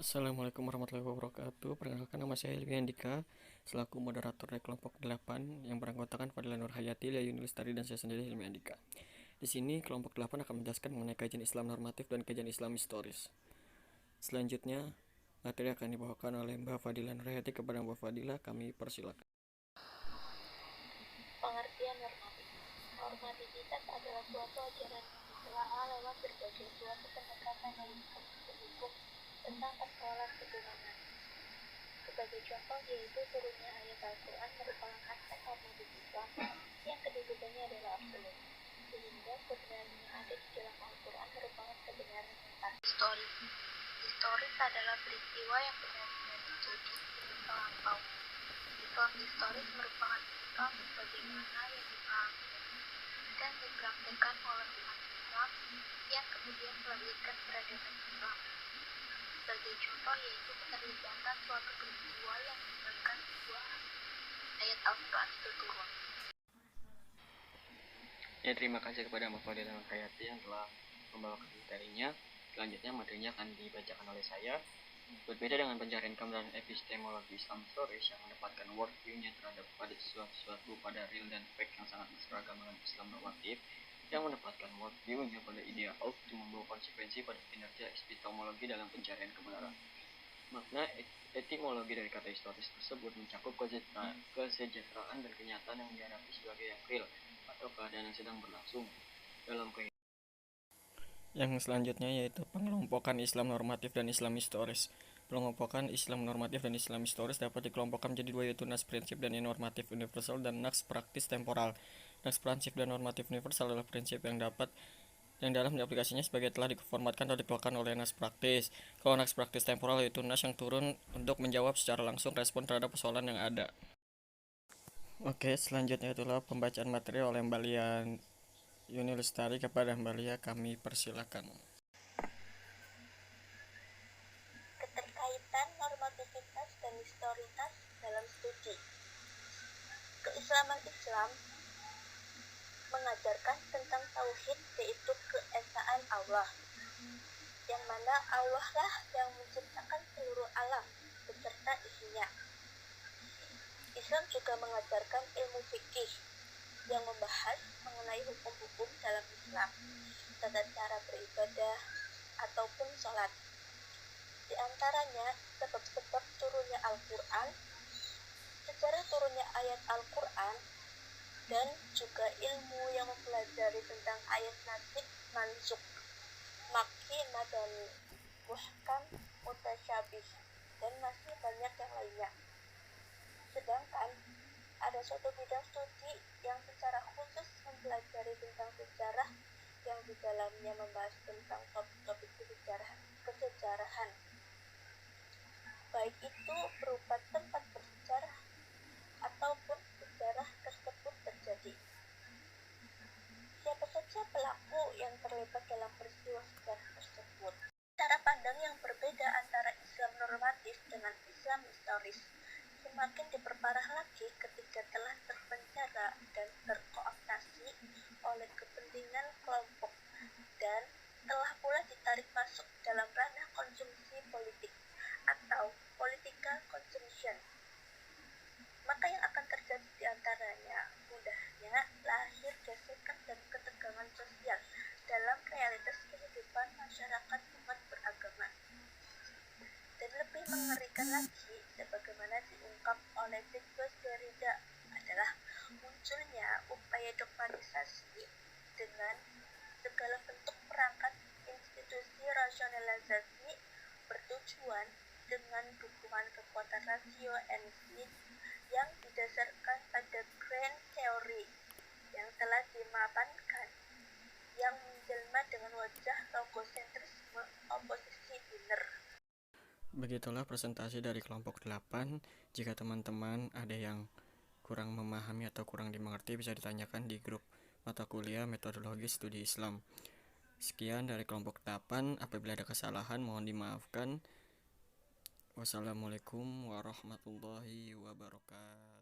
Assalamualaikum warahmatullahi wabarakatuh. Perkenalkan, nama saya Ilmi Andika selaku moderator dari kelompok 8 yang beranggotakan Fadila Nur Hayati, Lia Yuni Lestari, dan saya sendiri Ilmi Andika. Di sini kelompok 8 akan menjelaskan mengenai kajian Islam normatif dan kajian Islam historis. Selanjutnya, materi akan dibawakan oleh Mbak Fadila Nur Hayati. Kepada Mbak Fadila, kami persilakan. Pengertian normatif. Normativitas adalah suatu ajaran yang ditelaah lewat berbagai suatu pendekatan dari hukum tentang persoalan ketuhanan. Sebagai contoh yaitu turunnya ayat Al-Quran merupakan aspek normatif Islam yang kedudukannya adalah absolut, sehingga kebenaran yang ada di dalam Al-Quran merupakan kebenaran yang pasti. Historis adalah peristiwa yang benar-benar terjadi di masa lampau. Islam historis merupakan Islam sebagaimana yang dipahami dan dipraktikkan oleh umat Islam yang kemudian melahirkan peradaban Islam. Sebagai contoh yaitu keterlibatan suatu peristiwa yang menyebabkan sebuah ayat Al-Quran itu turun. Ya, terima kasih kepada Mbak Fadila Nur Hayati yang telah membawakan materinya. Selanjutnya materinya akan dibacakan oleh saya. Berbeda dengan pencarian gambaran epistemologi Islam historis yang mendapatkan worldview-nya terhadap pada sesuatu pada real dan fact yang sangat berseragam dengan Islam normatif, yang mendapatkan worldview-nya pada idea untuk membawa konsekuensi pada kinerja epistemologi dalam pencarian kebenaran. Makna etimologi dari kata historis tersebut mencakup kesejahteraan dan kenyataan yang dihadapi sebagai yang real atau keadaan yang sedang berlangsung dalam kehidupan. Yang selanjutnya yaitu pengelompokan Islam normatif dan Islam historis. Pengelompokan Islam normatif dan Islam historis dapat dikelompokkan menjadi dua, yaitu nas prinsip dan normatif universal dan nas praktis temporal. Nas prinsip dan normatif universal adalah prinsip yang dalam aplikasinya sebagai telah diformatkan atau dikeluarkan oleh nas praktis. Kalau nas praktis temporal yaitu nas yang turun untuk menjawab secara langsung respon terhadap persoalan yang ada. Oke, selanjutnya itulah pembacaan materi oleh Mbak Lia Yuni Lestari. Kepada Mbak Lia kami persilakan. Keterkaitan normativitas dan historitas dalam studi. Keislaman Islam mengajarkan tentang tauhid, yaitu keesaan Allah, yang mana Allah lah yang menciptakan seluruh alam beserta isinya. Islam juga mengajarkan ilmu fikih yang membahas mengenai hukum-hukum dalam Islam, tata cara beribadah ataupun sholat. Di antaranya sebab-sebab turunnya Al-Quran, sejarah turunnya ayat Al-Quran, dan juga ilmu yang mempelajari tentang ayat nasikh mansukh, makki, madani, muhkam, mutasyabih, dan masih banyak yang lainnya. Sedangkan ada suatu bidang studi yang secara khusus mempelajari tentang sejarah, yang di dalamnya membahas tentang topik-topik kesejarahan, baik itu berupa tempat bersejarah ataupun sejarah tersebut terjadi. Siapa saja pelaku yang terlibat dalam peristiwa sejarah tersebut. Cara pandang yang berbeda antara Islam normatif dengan Islam historis semakin diperparah lagi ketika telah terpenjara dan terkooptasi oleh kepentingan kelompok dan telah pula ditarik masuk dalam ranah konsumsi politik atau political consumption. Maka yang akan terjadi di antaranya mudahnya lahir gesekan dan ketegangan sosial dalam realitas kehidupan masyarakat umat beragama. Dan lebih mengerikan lagi, sebagaimana diungkap oleh Sigmund Derrida, adalah munculnya upaya dogmatisasi dengan segala bentuk perangkat institusi rasionalisasi bertujuan dengan dukungan kekuatan rasio and yang didasarkan pada grand theory yang telah dimapankan, yang menjelma dengan wajah logosentrisme oposisi biner. Begitulah presentasi dari kelompok 8. Jika teman-teman ada yang kurang memahami atau kurang dimengerti, bisa ditanyakan di grup mata kuliah metodologi studi Islam. Sekian dari kelompok 8. Apabila ada kesalahan mohon dimaafkan. Wassalamualaikum warahmatullahi wabarakatuh.